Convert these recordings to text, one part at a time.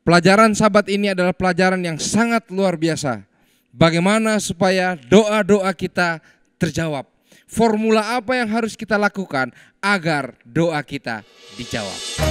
Pelajaran Sabat ini adalah pelajaran yang sangat luar biasa. Bagaimana supaya doa-doa kita terjawab. Formula apa yang harus kita lakukan agar doa kita dijawab.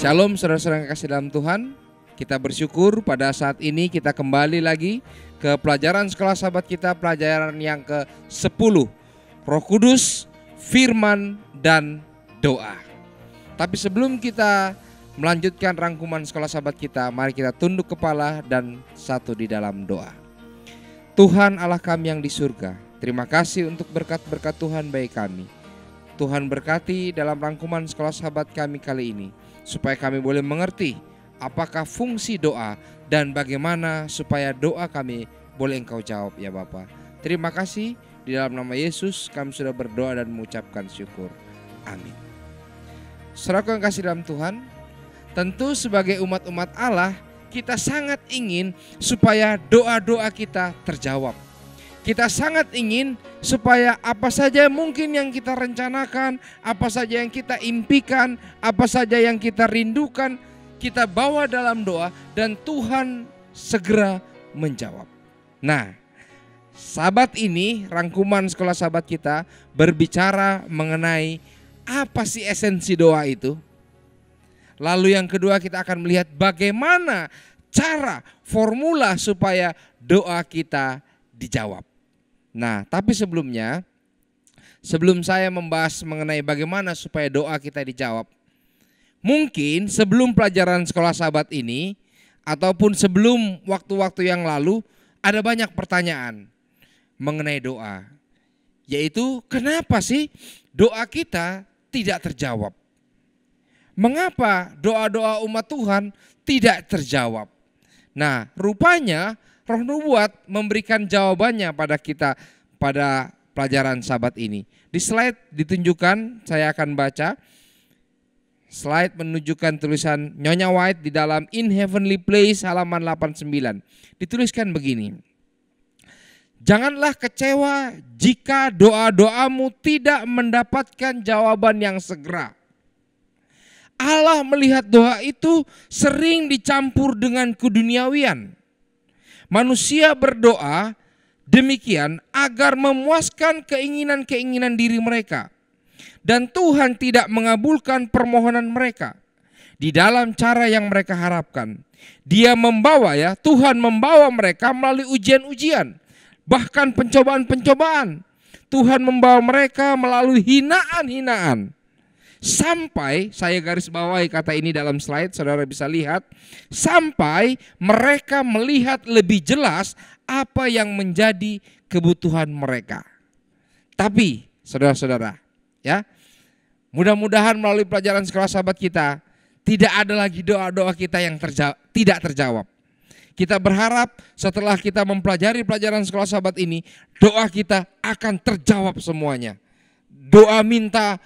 Shalom saudara-saudara yang kasih dalam Tuhan. Kita bersyukur pada saat ini kita kembali lagi ke pelajaran sekolah sahabat kita, pelajaran yang ke-10, Roh Kudus, Firman, dan Doa. Tapi sebelum kita melanjutkan rangkuman sekolah sahabat kita, mari kita tunduk kepala dan satu di dalam doa. Tuhan Allah kami yang di surga, terima kasih untuk berkat-berkat Tuhan bagi kami. Tuhan berkati dalam rangkuman sekolah sahabat kami kali ini, supaya kami boleh mengerti apakah fungsi doa dan bagaimana supaya doa kami boleh Engkau jawab ya Bapa. Terima kasih, di dalam nama Yesus kami sudah berdoa dan mengucapkan syukur. Amin. Saudaraku yang kasih dalam Tuhan, tentu sebagai umat-umat Allah kita sangat ingin supaya doa-doa kita terjawab. Kita sangat ingin supaya apa saja mungkin yang kita rencanakan, apa saja yang kita impikan, apa saja yang kita rindukan, kita bawa dalam doa dan Tuhan segera menjawab. Nah, Sabat ini, rangkuman sekolah sahabat kita berbicara mengenai apa sih esensi doa itu. Lalu yang kedua kita akan melihat bagaimana cara, formula supaya doa kita dijawab. Nah, tapi sebelumnya, sebelum saya membahas mengenai bagaimana supaya doa kita dijawab, mungkin sebelum pelajaran sekolah sahabat ini, ataupun sebelum waktu-waktu yang lalu, ada banyak pertanyaan mengenai doa. Yaitu, kenapa sih doa kita tidak terjawab? Mengapa doa-doa umat Tuhan tidak terjawab? Nah, rupanya Roh Nubuat memberikan jawabannya pada kita pada pelajaran Sabat ini. Di slide ditunjukkan, saya akan baca. Slide menunjukkan tulisan Nyonya White di dalam In Heavenly Place halaman 89. Dituliskan begini. Janganlah kecewa jika doa-doamu tidak mendapatkan jawaban yang segera. Allah melihat doa itu sering dicampur dengan keduniawian. Manusia berdoa demikian agar memuaskan keinginan-keinginan diri mereka. Dan Tuhan tidak mengabulkan permohonan mereka di dalam cara yang mereka harapkan. Tuhan membawa mereka melalui ujian-ujian, bahkan pencobaan-pencobaan. Tuhan membawa mereka melalui hinaan-hinaan. Sampai, saya garis bawahi kata ini dalam slide, saudara bisa lihat. Sampai mereka melihat lebih jelas apa yang menjadi kebutuhan mereka. Tapi, saudara-saudara, ya, mudah-mudahan melalui pelajaran sekolah sahabat kita, tidak ada lagi doa-doa kita yang tidak terjawab. Kita berharap setelah kita mempelajari pelajaran sekolah sahabat ini, doa kita akan terjawab semuanya. Doa minta,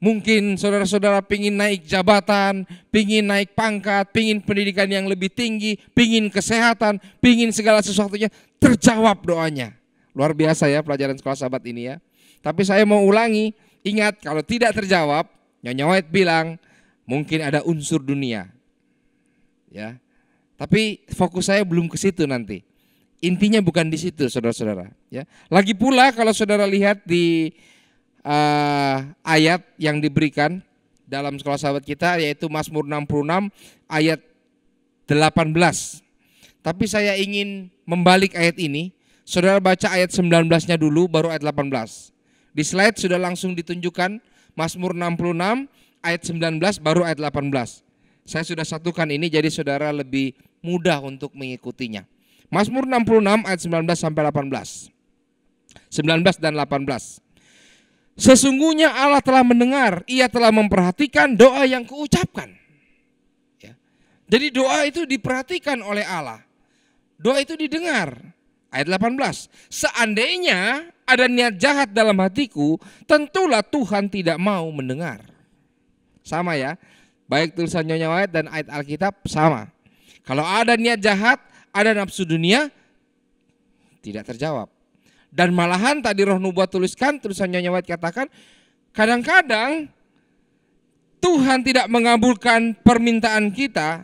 mungkin saudara-saudara pingin naik jabatan, pingin naik pangkat, pingin pendidikan yang lebih tinggi, pingin kesehatan, pingin segala sesuatunya, terjawab doanya. Luar biasa ya pelajaran sekolah sahabat ini ya. Tapi saya mau ulangi, ingat kalau tidak terjawab, Nyonya White bilang mungkin ada unsur dunia. Ya. Tapi fokus saya belum ke situ nanti. Intinya bukan di situ saudara-saudara. Ya. Lagi pula kalau saudara lihat di ayat yang diberikan dalam sekolah sahabat kita, yaitu Mazmur 66 ayat 18. Tapi saya ingin membalik ayat ini. Saudara baca ayat 19-nya dulu baru ayat 18. Di slide sudah langsung ditunjukkan Mazmur 66 ayat 19 baru ayat 18. Saya sudah satukan ini jadi saudara lebih mudah untuk mengikutinya. Mazmur 66 ayat 19 sampai 18. 19 dan 18. Sesungguhnya Allah telah mendengar, Ia telah memperhatikan doa yang kuucapkan. Ya. Jadi doa itu diperhatikan oleh Allah. Doa itu didengar. Ayat 18. Seandainya ada niat jahat dalam hatiku, tentulah Tuhan tidak mau mendengar. Sama ya, baik tulisan Nyonya White dan ayat Alkitab sama. Kalau ada niat jahat, ada nafsu dunia, tidak terjawab. Dan malahan tadi Roh Nubuat tuliskan, tulisan Nyonya White katakan, kadang-kadang Tuhan tidak mengabulkan permintaan kita,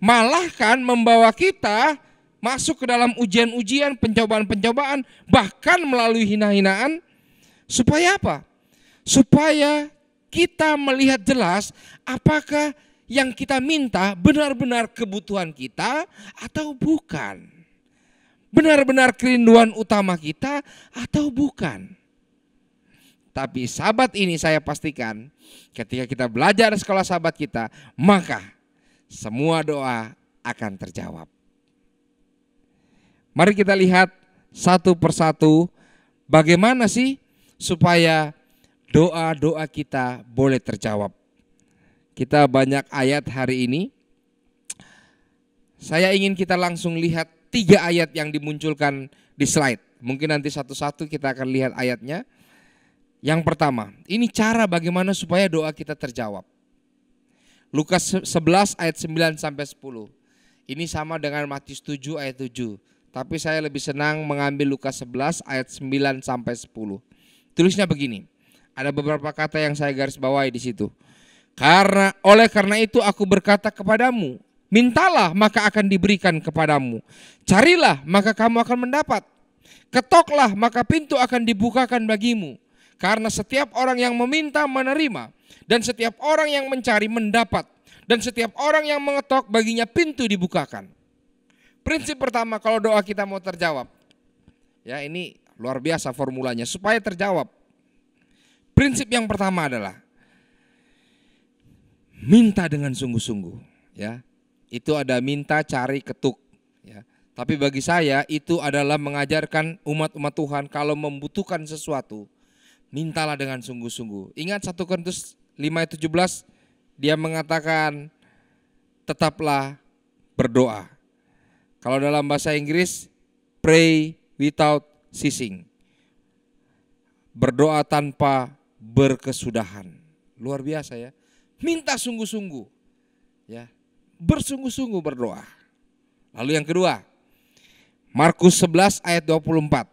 malahkan membawa kita masuk ke dalam ujian-ujian, pencobaan-pencobaan, bahkan melalui hina-hinaan. Supaya apa? Supaya kita melihat jelas apakah yang kita minta benar-benar kebutuhan kita atau bukan. Benar-benar kerinduan utama kita atau bukan. Tapi sahabat ini saya pastikan ketika kita belajar sekolah sahabat kita, maka semua doa akan terjawab. Mari kita lihat satu persatu bagaimana sih supaya doa-doa kita boleh terjawab. Kita banyak ayat hari ini. Saya ingin kita langsung lihat 3 ayat yang dimunculkan di slide. Mungkin nanti satu-satu kita akan lihat ayatnya. Yang pertama, ini cara bagaimana supaya doa kita terjawab. Lukas 11 ayat 9 sampai 10. Ini sama dengan Matius 7 ayat 7. Tapi saya lebih senang mengambil Lukas 11 ayat 9 sampai 10. Tulisnya begini. Ada beberapa kata yang saya garis bawahi di situ. Oleh karena itu aku berkata kepadamu, mintalah maka akan diberikan kepadamu. Carilah maka kamu akan mendapat. Ketoklah maka pintu akan dibukakan bagimu. Karena setiap orang yang meminta menerima, dan setiap orang yang mencari mendapat, dan setiap orang yang mengetok baginya pintu dibukakan. Prinsip pertama kalau doa kita mau terjawab. Ya, ini luar biasa formulanya supaya terjawab. Prinsip yang pertama adalah minta dengan sungguh-sungguh, ya. Itu ada minta, cari, ketuk, ya. Tapi bagi saya itu adalah mengajarkan umat-umat Tuhan kalau membutuhkan sesuatu, mintalah dengan sungguh-sungguh. Ingat 1 Korintus 5 ayat 17, dia mengatakan tetaplah berdoa. Kalau dalam bahasa Inggris, pray without ceasing. Berdoa tanpa berkesudahan. Luar biasa ya. Minta sungguh-sungguh. Ya, bersungguh-sungguh berdoa. Lalu yang kedua, Markus 11 ayat 24.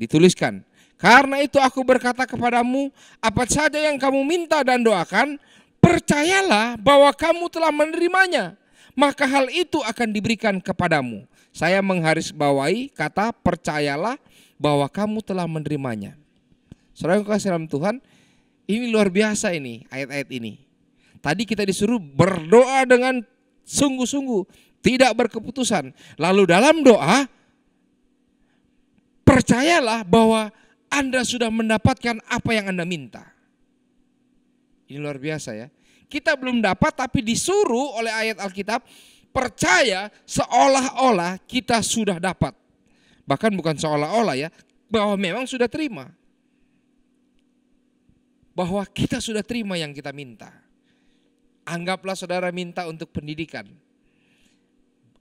Dituliskan, karena itu aku berkata kepadamu, apa saja yang kamu minta dan doakan, percayalah bahwa kamu telah menerimanya, maka hal itu akan diberikan kepadamu. Saya menggarisbawahi kata percayalah bahwa kamu telah menerimanya. Saudara yang kasih dalam Tuhan, ini luar biasa ini ayat-ayat ini. Tadi kita disuruh berdoa dengan sungguh-sungguh, tidak berkeputusan. Lalu dalam doa, percayalah bahwa Anda sudah mendapatkan apa yang Anda minta. Ini luar biasa ya. Kita belum dapat tapi disuruh oleh ayat Alkitab percaya seolah-olah kita sudah dapat. Bahkan bukan seolah-olah ya, bahwa memang sudah terima. Bahwa kita sudah terima yang kita minta. Anggaplah saudara minta untuk pendidikan.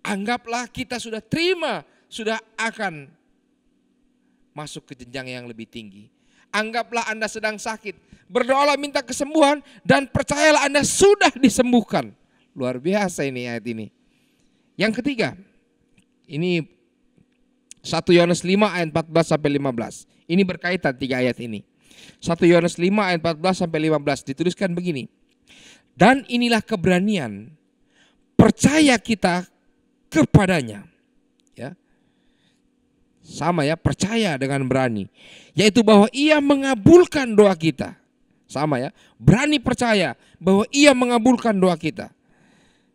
Anggaplah kita sudah terima, sudah akan masuk ke jenjang yang lebih tinggi. Anggaplah Anda sedang sakit, berdoalah minta kesembuhan dan percayalah Anda sudah disembuhkan. Luar biasa ini ayat ini. Yang ketiga, ini 1 Yohanes 5 ayat 14 sampai 15. Ini berkaitan 3 ayat ini. 1 Yohanes 5 ayat 14 sampai 15 dituliskan begini. Dan inilah keberanian percaya kita kepadanya. Ya. Sama ya, percaya dengan berani. Yaitu bahwa ia mengabulkan doa kita. Sama ya, berani percaya bahwa ia mengabulkan doa kita.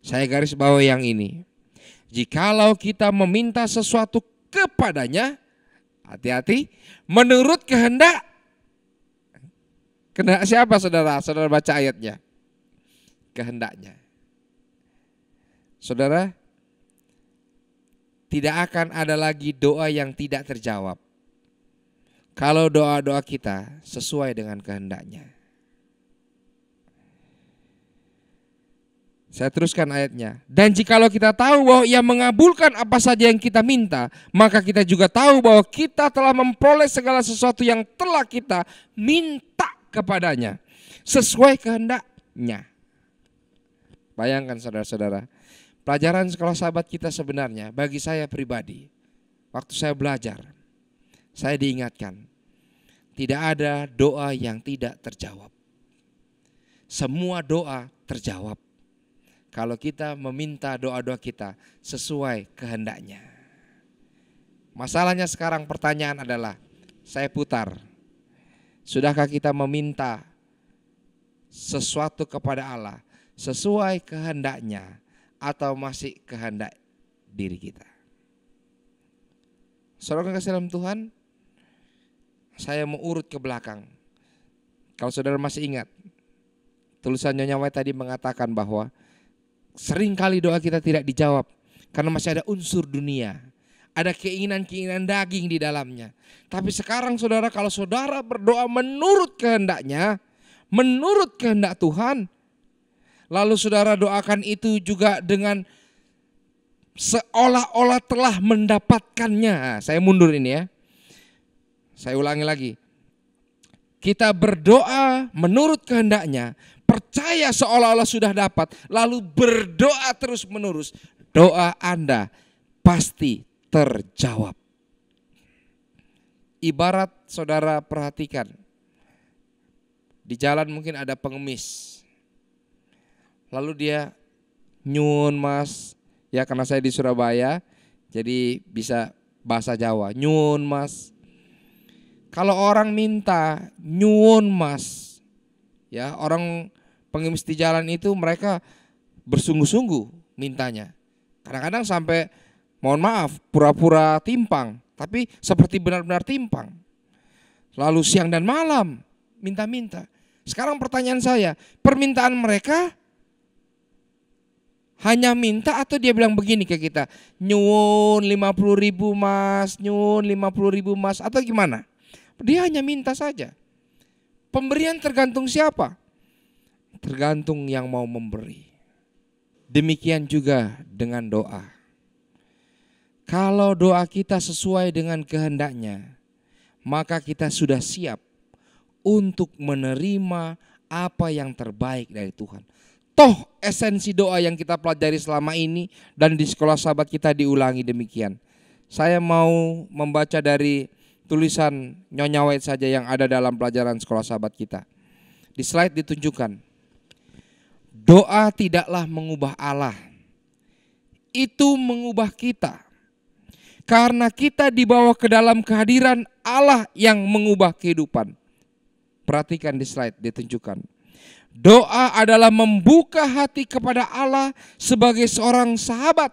Saya garis bawah yang ini. Jikalau kita meminta sesuatu kepadanya, hati-hati, menurut kehendak siapa saudara? Saudara baca ayatnya. Kehendaknya. Saudara, tidak akan ada lagi doa yang tidak terjawab kalau doa-doa kita sesuai dengan kehendaknya. Saya teruskan ayatnya. Dan jikalau kita tahu bahwa Ia mengabulkan apa saja yang kita minta, maka kita juga tahu bahwa kita telah memperoleh segala sesuatu yang telah kita minta kepadanya sesuai kehendaknya. Bayangkan saudara-saudara, pelajaran sekolah sahabat kita sebenarnya bagi saya pribadi, waktu saya belajar, saya diingatkan, tidak ada doa yang tidak terjawab. Semua doa terjawab kalau kita meminta doa-doa kita sesuai kehendaknya. Masalahnya sekarang pertanyaan adalah, saya putar, sudahkah kita meminta sesuatu kepada Allah sesuai kehendaknya atau masih kehendak diri kita? Saudara kasih dalam Tuhan, saya mau urut ke belakang. Kalau saudara masih ingat, tulisan Nyonya White tadi mengatakan bahwa sering kali doa kita tidak dijawab karena masih ada unsur dunia, ada keinginan-keinginan daging di dalamnya. Tapi sekarang saudara, kalau saudara berdoa menurut kehendaknya, menurut kehendak Tuhan, lalu saudara doakan itu juga dengan seolah-olah telah mendapatkannya. Saya mundur ini ya. Saya ulangi lagi. Kita berdoa menurut kehendaknya, percaya seolah-olah sudah dapat, lalu berdoa terus menerus, doa Anda pasti terjawab. Ibarat saudara perhatikan, di jalan mungkin ada pengemis, lalu dia nyun mas, ya karena saya di Surabaya jadi bisa bahasa Jawa, nyun mas. Kalau orang minta nyun mas, ya orang pengemis di jalan itu mereka bersungguh-sungguh mintanya. Kadang-kadang sampai mohon maaf pura-pura timpang, tapi seperti benar-benar timpang. Lalu siang dan malam minta-minta. Sekarang pertanyaan saya, permintaan mereka hanya minta atau dia bilang begini ke kita, nyun 50.000 mas, nyun 50.000 mas, atau gimana? Dia hanya minta saja. Pemberian tergantung siapa? Tergantung yang mau memberi. Demikian juga dengan doa. Kalau doa kita sesuai dengan kehendaknya, maka kita sudah siap untuk menerima apa yang terbaik dari Tuhan. Toh esensi doa yang kita pelajari selama ini dan di sekolah sahabat kita diulangi demikian. Saya mau membaca dari tulisan Nyonya White saja yang ada dalam pelajaran sekolah sahabat kita. Di slide ditunjukkan, doa tidaklah mengubah Allah, itu mengubah kita. Karena kita dibawa ke dalam kehadiran Allah yang mengubah kehidupan. Perhatikan di slide ditunjukkan. Doa adalah membuka hati kepada Allah sebagai seorang sahabat.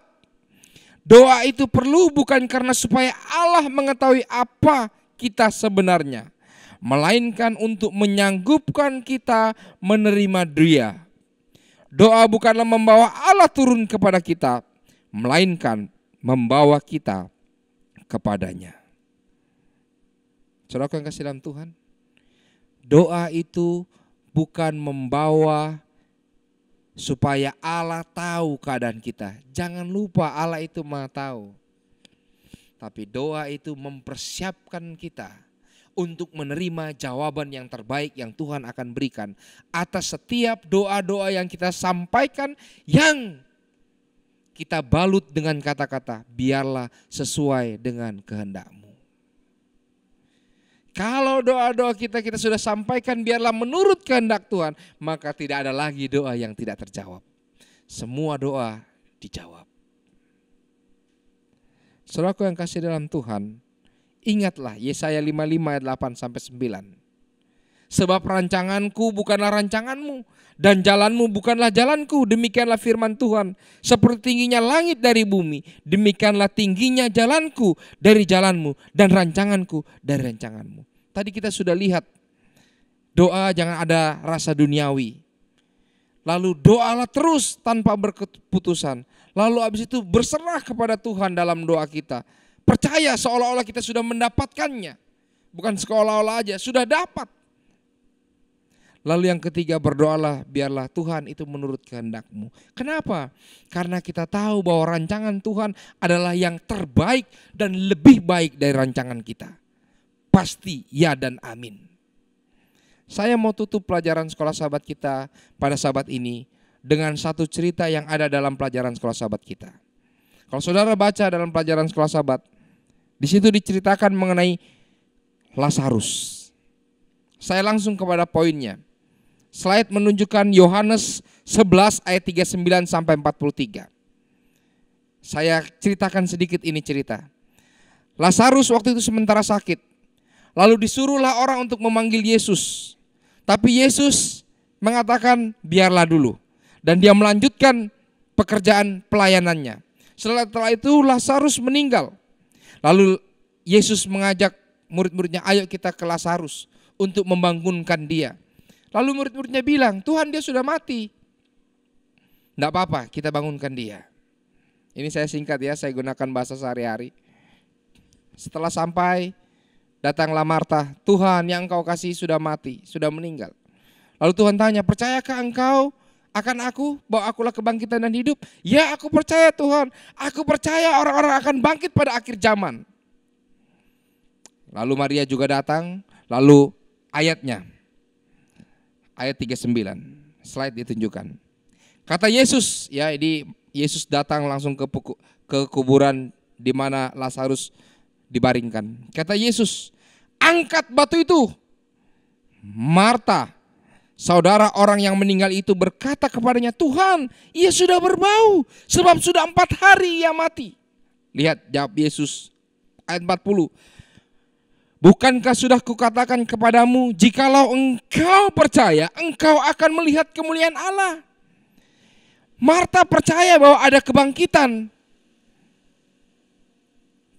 Doa itu perlu bukan karena supaya Allah mengetahui apa kita sebenarnya, melainkan untuk menyanggupkan kita menerima Dia. Doa bukanlah membawa Allah turun kepada kita, melainkan membawa kita kepadanya. Saudara yang kasih dalam Tuhan, doa itu bukan membawa supaya Allah tahu keadaan kita. Jangan lupa Allah itu Maha tahu. Tapi doa itu mempersiapkan kita untuk menerima jawaban yang terbaik yang Tuhan akan berikan atas setiap doa-doa yang kita sampaikan, yang kita balut dengan kata-kata biarlah sesuai dengan kehendak-Mu. Kalau doa-doa kita sudah sampaikan biarlah menurut kehendak Tuhan, maka tidak ada lagi doa yang tidak terjawab. Semua doa dijawab. Saudaraku yang kasih dalam Tuhan, ingatlah Yesaya 55 ayat 8 sampai 9. Sebab rancanganku bukanlah rancanganmu dan jalanmu bukanlah jalanku, demikianlah firman Tuhan. Seperti tingginya langit dari bumi, demikianlah tingginya jalanku dari jalanmu dan rancanganku dari rancanganmu. Tadi kita sudah lihat doa jangan ada rasa duniawi. Lalu doalah terus tanpa berkeputusan. Lalu habis itu berserah kepada Tuhan dalam doa kita. Percaya seolah-olah kita sudah mendapatkannya. Bukan seolah-olah aja, sudah dapat. Lalu yang ketiga, berdoalah biarlah Tuhan itu menurut kehendak-Mu. Kenapa? Karena kita tahu bahwa rancangan Tuhan adalah yang terbaik dan lebih baik dari rancangan kita. Pasti ya dan amin. Saya mau tutup pelajaran sekolah sahabat kita pada sahabat ini dengan satu cerita yang ada dalam pelajaran sekolah sahabat kita. Kalau saudara baca dalam pelajaran sekolah sahabat, di situ diceritakan mengenai Lazarus. Saya langsung kepada poinnya. Slide menunjukkan Yohanes 11 ayat 39 sampai 43. Saya ceritakan sedikit ini cerita. Lazarus waktu itu sementara sakit. Lalu disuruhlah orang untuk memanggil Yesus. Tapi Yesus mengatakan biarlah dulu. Dan dia melanjutkan pekerjaan pelayanannya. Setelah itu Lazarus meninggal. Lalu Yesus mengajak murid-muridnya, ayo kita ke Lazarus untuk membangunkan dia. Lalu murid-muridnya bilang, Tuhan dia sudah mati. Tidak apa-apa, kita bangunkan dia. Ini saya singkat ya, saya gunakan bahasa sehari-hari. Setelah sampai, datanglah Marta, Tuhan yang engkau kasih sudah mati, sudah meninggal. Lalu Tuhan tanya, percayakah engkau akan aku, bahwa akulah kebangkitan dan hidup? Ya, aku percaya Tuhan, aku percaya orang-orang akan bangkit pada akhir zaman. Lalu Maria juga datang, lalu ayatnya. Ayat 39, slide ditunjukkan. Kata Yesus, ya ini Yesus datang langsung ke kuburan di mana Lazarus dibaringkan. Kata Yesus, angkat batu itu. Marta, saudara orang yang meninggal itu berkata kepadanya, Tuhan, ia sudah berbau, sebab sudah 4 hari ia mati. Lihat jawab Yesus, ayat 40. Bukankah sudah kukatakan kepadamu, jikalau engkau percaya, engkau akan melihat kemuliaan Allah. Marta percaya bahwa ada kebangkitan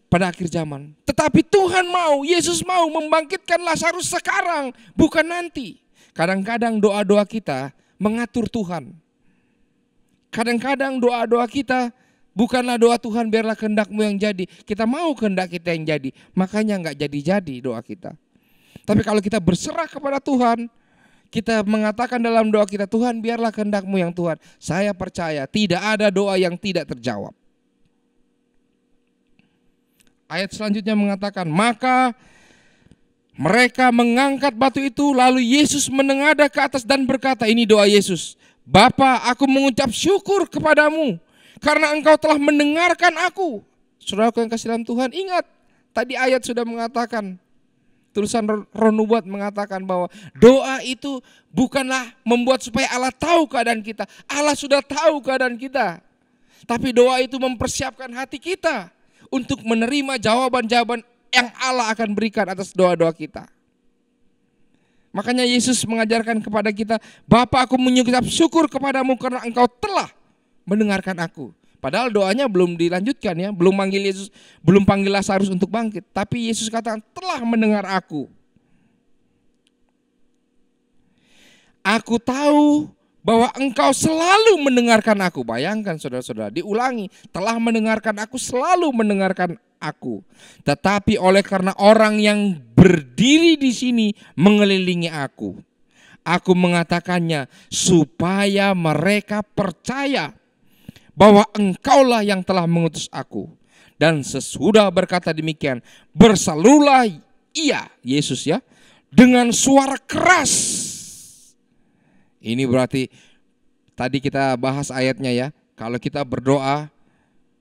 pada akhir zaman. Tetapi Tuhan mau, Yesus mau membangkitkan Lazarus sekarang, bukan nanti. Kadang-kadang doa-doa kita mengatur Tuhan. Kadang-kadang doa-doa kita bukanlah doa Tuhan biarlah kehendak-Mu yang jadi. Kita mau kehendak kita yang jadi, makanya enggak jadi-jadi doa kita. Tapi kalau kita berserah kepada Tuhan, kita mengatakan dalam doa kita, Tuhan biarlah kehendak-Mu yang Tuhan. Saya percaya tidak ada doa yang tidak terjawab. Ayat selanjutnya mengatakan, maka mereka mengangkat batu itu, lalu Yesus menengadah ke atas dan berkata, ini doa Yesus, Bapa, aku mengucap syukur kepadamu karena engkau telah mendengarkan aku. Saudaraku yang kasih dalam Tuhan, ingat tadi ayat sudah mengatakan, tulisan Roh Nubuat mengatakan bahwa doa itu bukanlah membuat supaya Allah tahu keadaan kita. Allah sudah tahu keadaan kita. Tapi doa itu mempersiapkan hati kita untuk menerima jawaban-jawaban yang Allah akan berikan atas doa-doa kita. Makanya Yesus mengajarkan kepada kita, Bapa, aku mengucap syukur kepadamu karena engkau telah mendengarkan aku. Padahal doanya belum dilanjutkan ya, belum panggil Yesus, belum panggil Lazarus untuk bangkit. Tapi Yesus katakan telah mendengar aku. Aku tahu bahwa engkau selalu mendengarkan aku. Bayangkan saudara-saudara, diulangi, telah mendengarkan aku, selalu mendengarkan aku. Tetapi oleh karena orang yang berdiri di sini mengelilingi aku, aku mengatakannya supaya mereka percaya bahwa engkaulah yang telah mengutus aku. Dan sesudah berkata demikian, berserulah ia, Yesus ya, dengan suara keras. Ini berarti tadi kita bahas ayatnya ya. Kalau kita berdoa,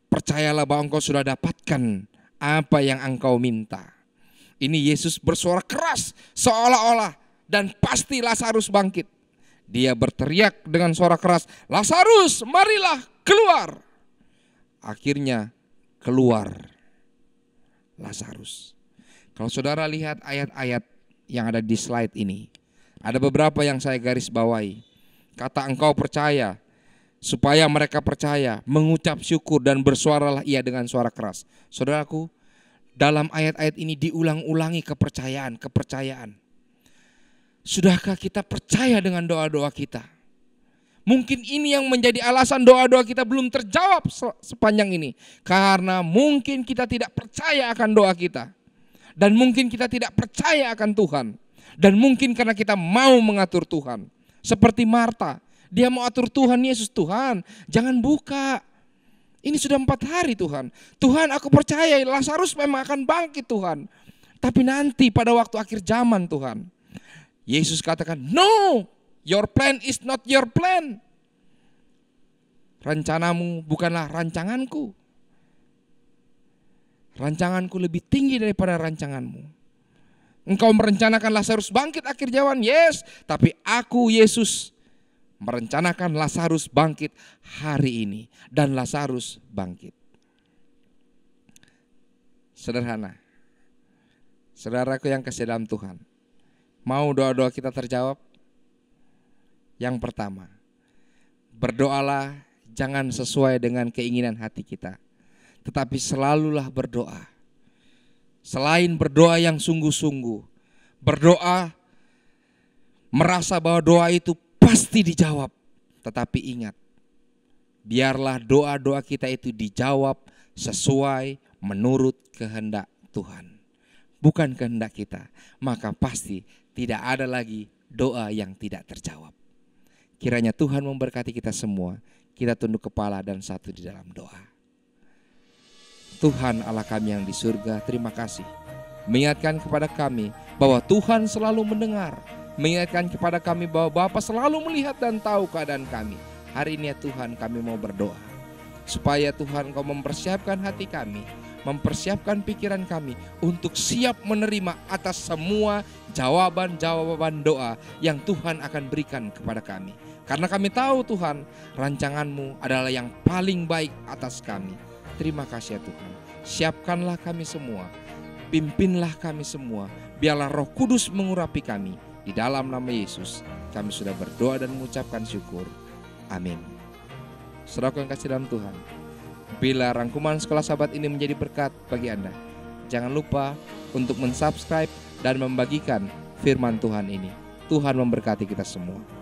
percayalah bahwa engkau sudah dapatkan apa yang engkau minta. Ini Yesus bersuara keras seolah-olah dan pasti Lazarus bangkit. Dia berteriak dengan suara keras, Lazarus, marilah keluar. Akhirnya keluar Lazarus. Kalau saudara lihat ayat-ayat yang ada di slide ini, ada beberapa yang saya garis bawahi. Kata engkau percaya, supaya mereka percaya, mengucap syukur dan bersuaralah ia dengan suara keras. Saudaraku, dalam ayat-ayat ini diulang-ulangi kepercayaan. Sudahkah kita percaya dengan doa-doa kita? Mungkin ini yang menjadi alasan doa-doa kita belum terjawab sepanjang ini. Karena mungkin kita tidak percaya akan doa kita. Dan mungkin kita tidak percaya akan Tuhan. Dan mungkin karena kita mau mengatur Tuhan. Seperti Marta, dia mau atur Tuhan Yesus. Tuhan, jangan buka. Ini sudah 4 hari Tuhan. Tuhan, aku percaya Lazarus memang akan bangkit Tuhan. Tapi nanti pada waktu akhir zaman Tuhan. Yesus katakan, no, your plan is not your plan. Rencanamu bukanlah rancanganku. Rancanganku lebih tinggi daripada rancanganmu. Engkau merencanakan Lazarus bangkit akhir zaman, yes. Tapi aku Yesus merencanakan Lazarus bangkit hari ini. Dan Lazarus bangkit. Sederhana. Saudaraku yang kasih dalam Tuhan. Mau doa-doa kita terjawab? Yang pertama, berdoalah jangan sesuai dengan keinginan hati kita. Tetapi selalulah berdoa. Selain berdoa yang sungguh-sungguh, berdoa merasa bahwa doa itu pasti dijawab. Tetapi ingat, biarlah doa-doa kita itu dijawab sesuai menurut kehendak Tuhan. Bukan kehendak kita, maka pasti tidak ada lagi doa yang tidak terjawab. Kiranya Tuhan memberkati kita semua. Kita tunduk kepala dan satu di dalam doa. Tuhan Allah kami yang di surga, terima kasih. Mengingatkan kepada kami bahwa Tuhan selalu mendengar. Mengingatkan kepada kami bahwa Bapa selalu melihat dan tahu keadaan kami. Hari ini ya Tuhan, kami mau berdoa. Supaya Tuhan Kau mempersiapkan hati kami, mempersiapkan pikiran kami untuk siap menerima atas semua jawaban-jawaban doa yang Tuhan akan berikan kepada kami. Karena kami tahu Tuhan, rancangan-Mu adalah yang paling baik atas kami. Terima kasih ya Tuhan. Siapkanlah kami semua, pimpinlah kami semua, biarlah Roh Kudus mengurapi kami. Di dalam nama Yesus kami sudah berdoa dan mengucapkan syukur. Amin. Saudaraku yang kasih dalam Tuhan, bila rangkuman Sekolah Sahabat ini menjadi berkat bagi Anda, jangan lupa untuk mensubscribe dan membagikan firman Tuhan ini. Tuhan memberkati kita semua.